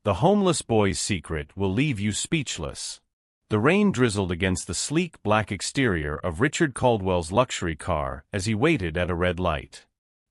The homeless boy's secret will leave you speechless. The rain drizzled against the sleek black exterior of Richard Caldwell's luxury car as he waited at a red light.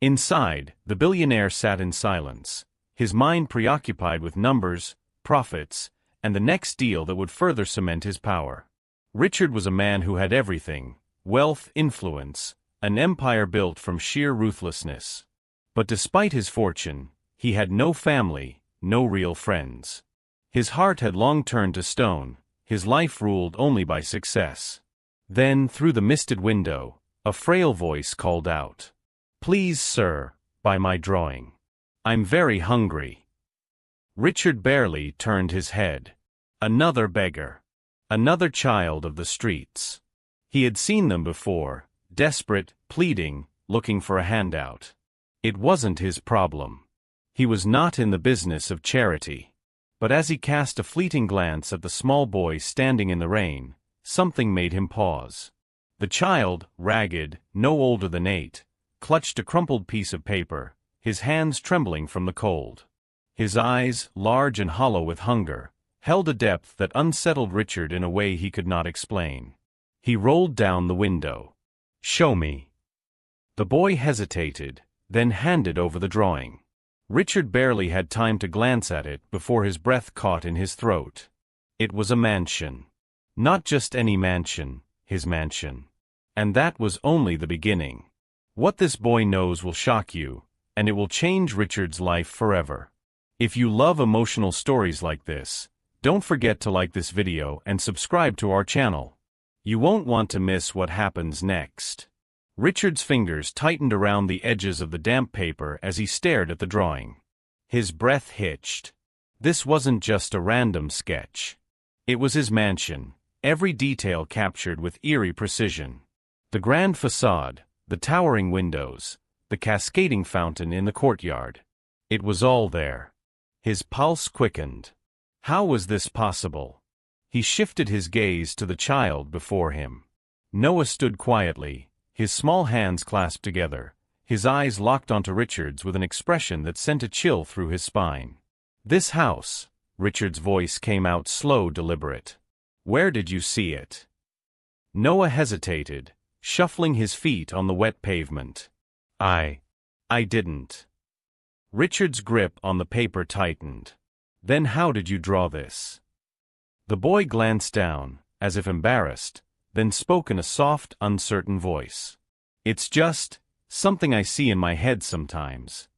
Inside, the billionaire sat in silence, his mind preoccupied with numbers, profits, and the next deal that would further cement his power. Richard was a man who had everything: wealth, influence, an empire built from sheer ruthlessness. But despite his fortune, he had no family, no real friends. His heart had long turned to stone, his life ruled only by success. Then, through the misted window, a frail voice called out, "Please, sir, buy my drawing. I'm very hungry." Richard barely turned his head. Another beggar. Another child of the streets. He had seen them before, desperate, pleading, looking for a handout. It wasn't his problem. He was not in the business of charity. But as he cast a fleeting glance at the small boy standing in the rain, something made him pause. The child, ragged, no older than 8, clutched a crumpled piece of paper, his hands trembling from the cold. His eyes, large and hollow with hunger, held a depth that unsettled Richard in a way he could not explain. He rolled down the window. "Show me." The boy hesitated, then handed over the drawing. Richard barely had time to glance at it before his breath caught in his throat. It was a mansion. Not just any mansion, his mansion. And that was only the beginning. What this boy knows will shock you, and it will change Richard's life forever. If you love emotional stories like this, don't forget to like this video and subscribe to our channel. You won't want to miss what happens next. Richard's fingers tightened around the edges of the damp paper as he stared at the drawing. His breath hitched. This wasn't just a random sketch. It was his mansion, every detail captured with eerie precision. The grand facade, the towering windows, the cascading fountain in the courtyard. It was all there. His pulse quickened. How was this possible? He shifted his gaze to the child before him. Noah stood quietly, his small hands clasped together, his eyes locked onto Richard's with an expression that sent a chill through his spine. "This house," Richard's voice came out slow, deliberate. "Where did you see it?" Noah hesitated, shuffling his feet on the wet pavement. I didn't." Richard's grip on the paper tightened. "Then how did you draw this?" The boy glanced down, as if embarrassed, then spoke in a soft, uncertain voice. "It's just something I see in my head sometimes."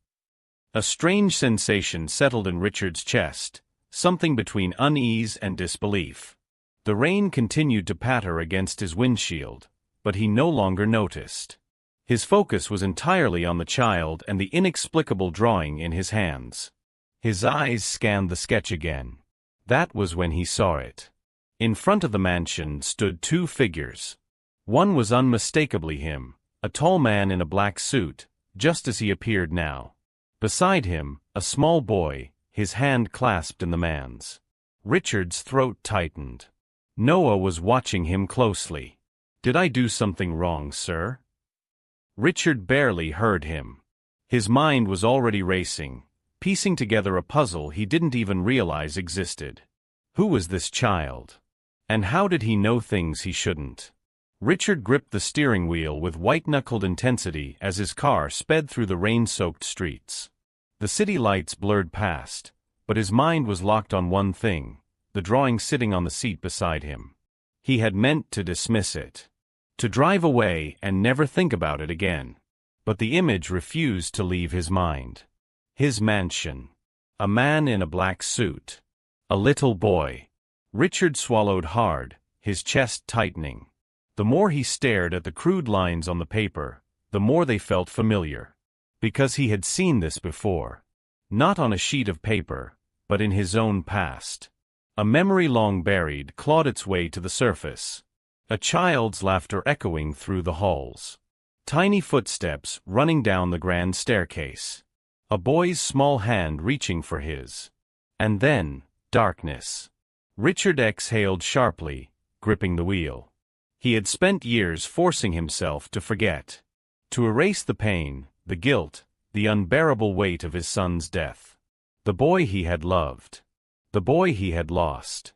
A strange sensation settled in Richard's chest, something between unease and disbelief. The rain continued to patter against his windshield, but he no longer noticed. His focus was entirely on the child and the inexplicable drawing in his hands. His eyes scanned the sketch again. That was when he saw it. In front of the mansion stood 2 figures. One was unmistakably him, a tall man in a black suit, just as he appeared now. Beside him, a small boy, his hand clasped in the man's. Richard's throat tightened. Noah was watching him closely. "Did I do something wrong, sir?" Richard barely heard him. His mind was already racing, piecing together a puzzle he didn't even realize existed. Who was this child? And how did he know things he shouldn't? Richard gripped the steering wheel with white-knuckled intensity as his car sped through the rain-soaked streets. The city lights blurred past, but his mind was locked on one thing, the drawing sitting on the seat beside him. He had meant to dismiss it, to drive away and never think about it again. But the image refused to leave his mind. His mansion. A man in a black suit. A little boy. Richard swallowed hard, his chest tightening. The more he stared at the crude lines on the paper, the more they felt familiar. Because he had seen this before. Not on a sheet of paper, but in his own past. A memory long buried clawed its way to the surface. A child's laughter echoing through the halls. Tiny footsteps running down the grand staircase. A boy's small hand reaching for his. And then, darkness. Richard exhaled sharply, gripping the wheel. He had spent years forcing himself to forget. To erase the pain, the guilt, the unbearable weight of his son's death. The boy he had loved. The boy he had lost.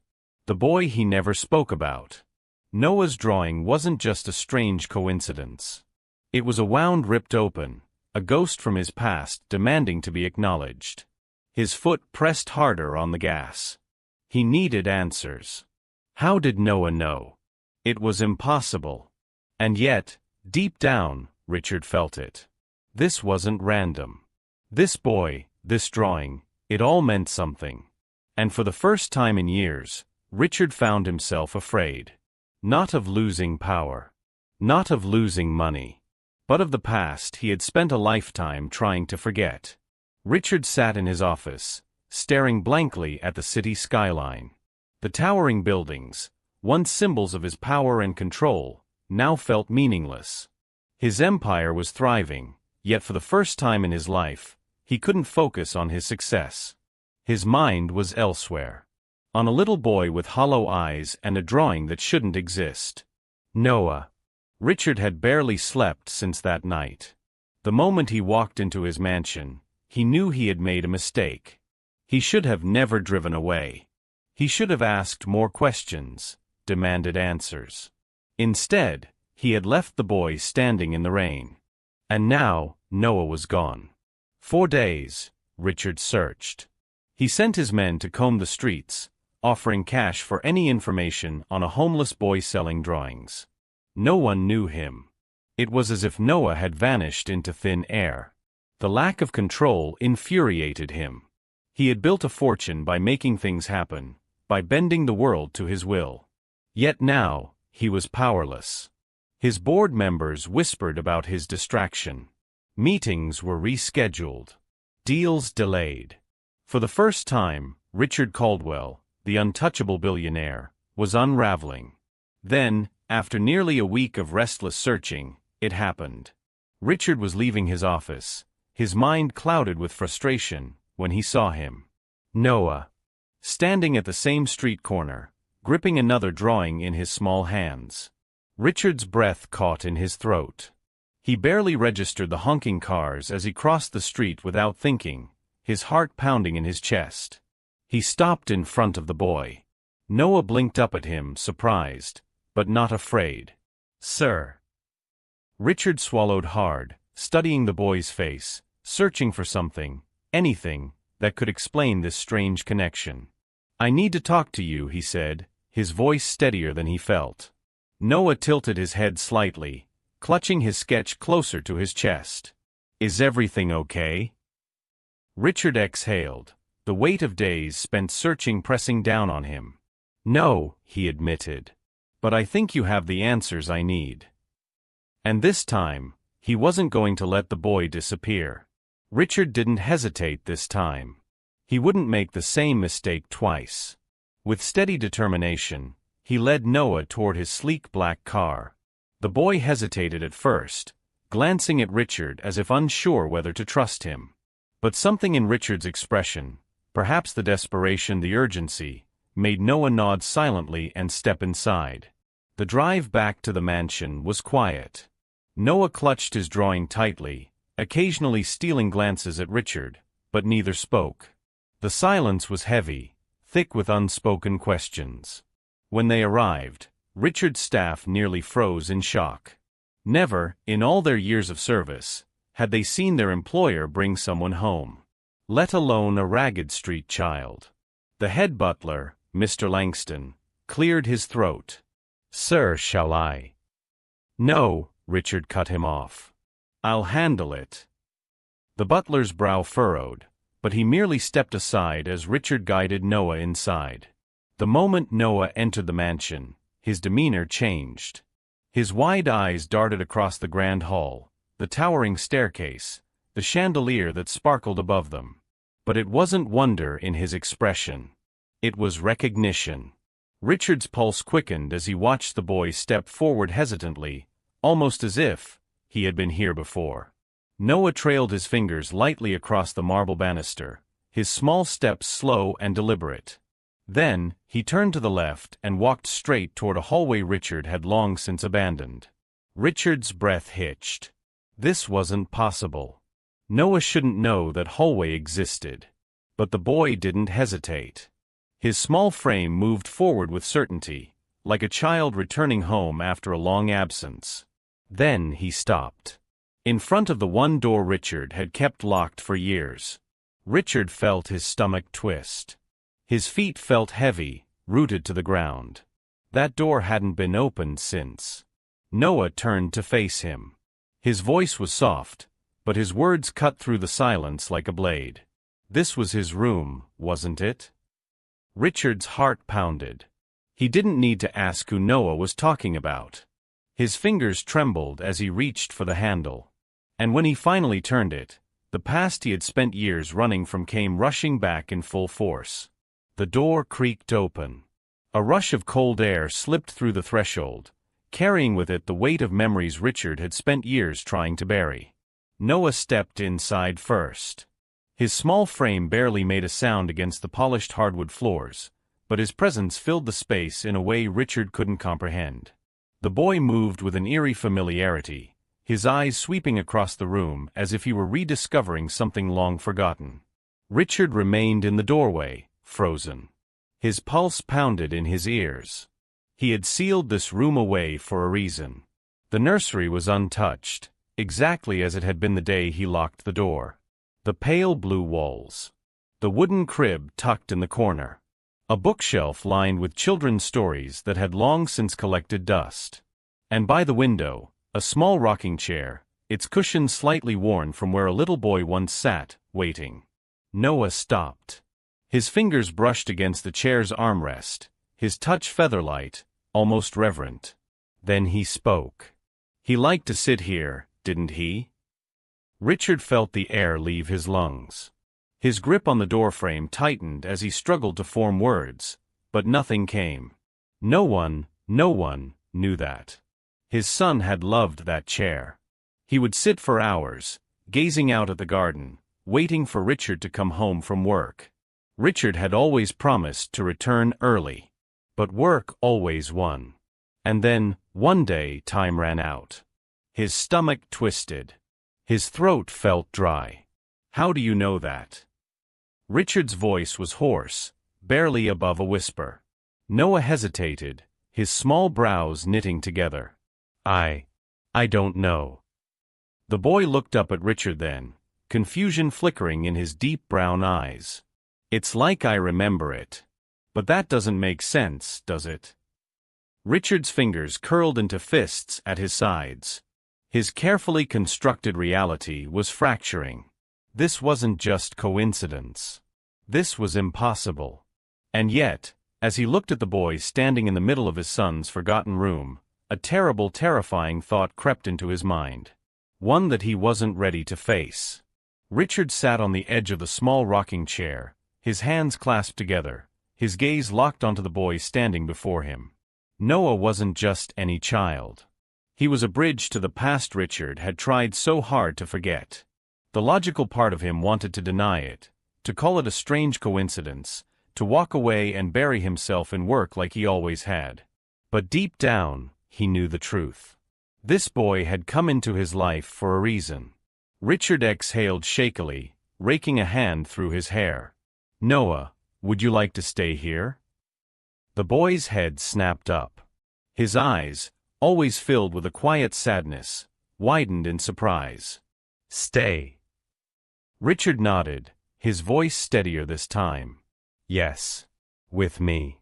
The boy he never spoke about. Noah's drawing wasn't just a strange coincidence. It was a wound ripped open, a ghost from his past demanding to be acknowledged. His foot pressed harder on the gas. He needed answers. How did Noah know? It was impossible. And yet, deep down, Richard felt it. This wasn't random. This boy, this drawing, it all meant something. And for the first time in years, Richard found himself afraid. Not of losing power. Not of losing money. But of the past he had spent a lifetime trying to forget. Richard sat in his office, staring blankly at the city skyline. The towering buildings, once symbols of his power and control, now felt meaningless. His empire was thriving, yet for the first time in his life, he couldn't focus on his success. His mind was elsewhere. On a little boy with hollow eyes and a drawing that shouldn't exist. Noah. Richard had barely slept since that night. The moment he walked into his mansion, he knew he had made a mistake. He should have never driven away. He should have asked more questions, demanded answers. Instead, he had left the boy standing in the rain. And now, Noah was gone. 4 days, Richard searched. He sent his men to comb the streets, offering cash for any information on a homeless boy selling drawings. No one knew him. It was as if Noah had vanished into thin air. The lack of control infuriated him. He had built a fortune by making things happen, by bending the world to his will. Yet now, he was powerless. His board members whispered about his distraction. Meetings were rescheduled. Deals delayed. For the first time, Richard Caldwell, the untouchable billionaire, was unraveling. Then, after nearly a week of restless searching, it happened. Richard was leaving his office, his mind clouded with frustration, when he saw him. Noah. Standing at the same street corner, gripping another drawing in his small hands. Richard's breath caught in his throat. He barely registered the honking cars as he crossed the street without thinking, his heart pounding in his chest. He stopped in front of the boy. Noah blinked up at him, surprised, but not afraid. "Sir." Richard swallowed hard, studying the boy's face, searching for something, anything, that could explain this strange connection. "I need to talk to you," he said, his voice steadier than he felt. Noah tilted his head slightly, clutching his sketch closer to his chest. "Is everything okay?" Richard exhaled, the weight of days spent searching pressing down on him. "No," he admitted. "But I think you have the answers I need." And this time, he wasn't going to let the boy disappear. Richard didn't hesitate this time. He wouldn't make the same mistake twice. With steady determination, he led Noah toward his sleek black car. The boy hesitated at first, glancing at Richard as if unsure whether to trust him. But something in Richard's expression, perhaps the desperation, the urgency, made Noah nod silently and step inside. The drive back to the mansion was quiet. Noah clutched his drawing tightly, occasionally stealing glances at Richard, but neither spoke. The silence was heavy, thick with unspoken questions. When they arrived, Richard's staff nearly froze in shock. Never, in all their years of service, had they seen their employer bring someone home. Let alone a ragged street child. The head butler, Mr. Langston, cleared his throat. "Sir, shall I?" "No," Richard cut him off. "I'll handle it." The butler's brow furrowed, but he merely stepped aside as Richard guided Noah inside. The moment Noah entered the mansion, his demeanor changed. His wide eyes darted across the grand hall, the towering staircase, the chandelier that sparkled above them. But it wasn't wonder in his expression. It was recognition. Richard's pulse quickened as he watched the boy step forward hesitantly, almost as if he had been here before. Noah trailed his fingers lightly across the marble banister, his small steps slow and deliberate. Then, he turned to the left and walked straight toward a hallway Richard had long since abandoned. Richard's breath hitched. This wasn't possible. Noah shouldn't know that hallway existed. But the boy didn't hesitate. His small frame moved forward with certainty, like a child returning home after a long absence. Then he stopped. In front of the one door Richard had kept locked for years. Richard felt his stomach twist. His feet felt heavy, rooted to the ground. That door hadn't been opened since. Noah turned to face him. His voice was soft, but his words cut through the silence like a blade. This was his room, wasn't it? Richard's heart pounded. He didn't need to ask who Noah was talking about. His fingers trembled as he reached for the handle. And when he finally turned it, the past he had spent years running from came rushing back in full force. The door creaked open. A rush of cold air slipped through the threshold, carrying with it the weight of memories Richard had spent years trying to bury. Noah stepped inside first. His small frame barely made a sound against the polished hardwood floors, but his presence filled the space in a way Richard couldn't comprehend. The boy moved with an eerie familiarity, his eyes sweeping across the room as if he were rediscovering something long forgotten. Richard remained in the doorway, frozen. His pulse pounded in his ears. He had sealed this room away for a reason. The nursery was untouched, exactly as it had been the day he locked the door. The pale blue walls. The wooden crib tucked in the corner. A bookshelf lined with children's stories that had long since collected dust. And by the window, a small rocking chair, its cushion slightly worn from where a little boy once sat, waiting. Noah stopped. His fingers brushed against the chair's armrest, his touch featherlight, almost reverent. Then he spoke. He liked to sit here, didn't he? Richard felt the air leave his lungs. His grip on the doorframe tightened as he struggled to form words, but nothing came. No one knew that. His son had loved that chair. He would sit for hours, gazing out at the garden, waiting for Richard to come home from work. Richard had always promised to return early. But work always won. And then, one day, time ran out. His stomach twisted. His throat felt dry. How do you know that? Richard's voice was hoarse, barely above a whisper. Noah hesitated, his small brows knitting together. I don't know. The boy looked up at Richard then, confusion flickering in his deep brown eyes. It's like I remember it. But that doesn't make sense, does it? Richard's fingers curled into fists at his sides. His carefully constructed reality was fracturing. This wasn't just coincidence. This was impossible. And yet, as he looked at the boy standing in the middle of his son's forgotten room, a terrible, terrifying thought crept into his mind. One that he wasn't ready to face. Richard sat on the edge of the small rocking chair, his hands clasped together, his gaze locked onto the boy standing before him. Noah wasn't just any child. He was a bridge to the past Richard had tried so hard to forget. The logical part of him wanted to deny it, to call it a strange coincidence, to walk away and bury himself in work like he always had. But deep down, he knew the truth. This boy had come into his life for a reason. Richard exhaled shakily, raking a hand through his hair. Noah, would you like to stay here? The boy's head snapped up. His eyes, always filled with a quiet sadness, widened in surprise. Stay. Richard nodded, his voice steadier this time. Yes. With me.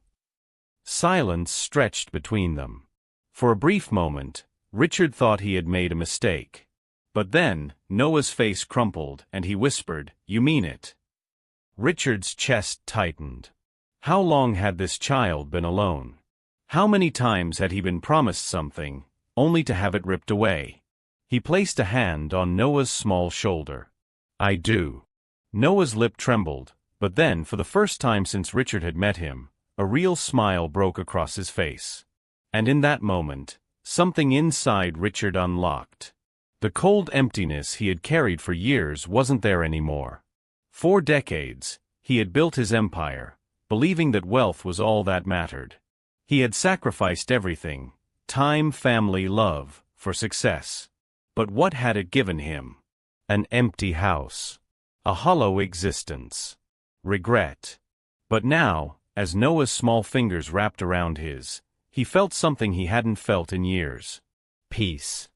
Silence stretched between them. For a brief moment, Richard thought he had made a mistake. But then, Noah's face crumpled and he whispered, "You mean it?" Richard's chest tightened. How long had this child been alone? How many times had he been promised something, only to have it ripped away? He placed a hand on Noah's small shoulder. I do. Noah's lip trembled, but then, for the first time since Richard had met him, a real smile broke across his face. And in that moment, something inside Richard unlocked. The cold emptiness he had carried for years wasn't there anymore. For decades, he had built his empire, believing that wealth was all that mattered. He had sacrificed everything, time, family, love, for success. But what had it given him? An empty house. A hollow existence. Regret. But now, as Noah's small fingers wrapped around his, he felt something he hadn't felt in years. Peace.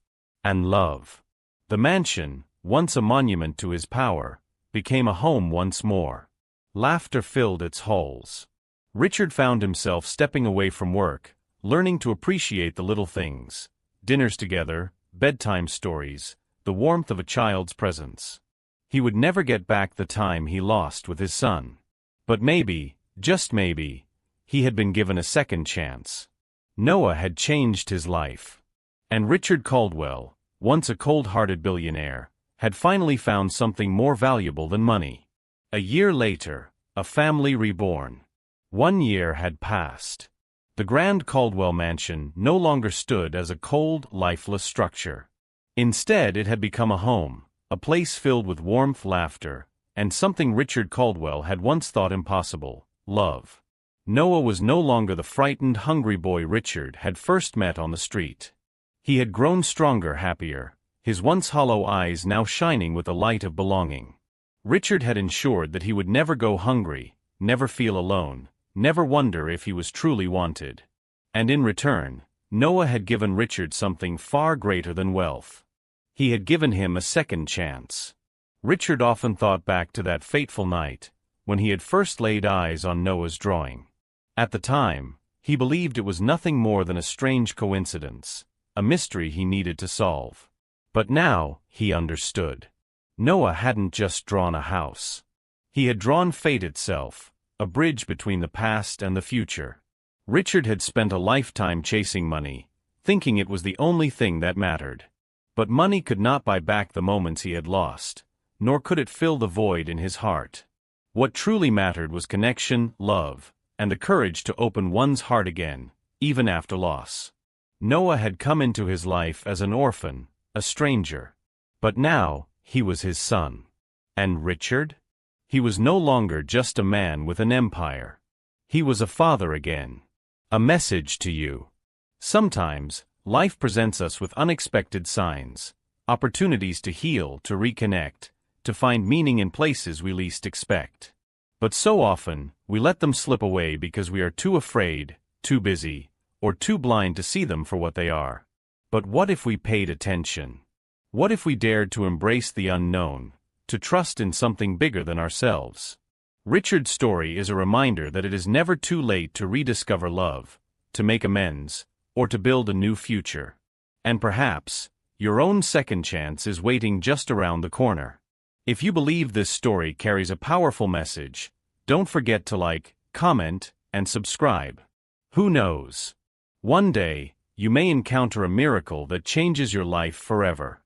And love. The mansion, once a monument to his power, became a home once more. Laughter filled its halls. Richard found himself stepping away from work, learning to appreciate the little things. Dinners together, bedtime stories, the warmth of a child's presence. He would never get back the time he lost with his son. But maybe, just maybe, he had been given a second chance. Noah had changed his life. And Richard Caldwell, once a cold-hearted billionaire, had finally found something more valuable than money. A year later, a family reborn. 1 year had passed. The grand Caldwell mansion no longer stood as a cold, lifeless structure. Instead, it had become a home, a place filled with warmth, laughter, and something Richard Caldwell had once thought impossible: love. Noah was no longer the frightened, hungry boy Richard had first met on the street. He had grown stronger, happier, his once hollow eyes now shining with the light of belonging. Richard had ensured that he would never go hungry, never feel alone, never wonder if he was truly wanted. And in return, Noah had given Richard something far greater than wealth. He had given him a second chance. Richard often thought back to that fateful night, when he had first laid eyes on Noah's drawing. At the time, he believed it was nothing more than a strange coincidence, a mystery he needed to solve. But now, he understood. Noah hadn't just drawn a house. He had drawn fate itself, a bridge between the past and the future. Richard had spent a lifetime chasing money, thinking it was the only thing that mattered. But money could not buy back the moments he had lost, nor could it fill the void in his heart. What truly mattered was connection, love, and the courage to open one's heart again, even after loss. Noah had come into his life as an orphan, a stranger. But now, he was his son. And Richard? He was no longer just a man with an empire. He was a father again. A message to you. Sometimes, life presents us with unexpected signs, opportunities to heal, to reconnect, to find meaning in places we least expect. But so often, we let them slip away because we are too afraid, too busy, or too blind to see them for what they are. But what if we paid attention? What if we dared to embrace the unknown, to trust in something bigger than ourselves? Richard's story is a reminder that it is never too late to rediscover love, to make amends, or to build a new future. And perhaps, your own second chance is waiting just around the corner. If you believe this story carries a powerful message, don't forget to like, comment, and subscribe. Who knows? One day, you may encounter a miracle that changes your life forever.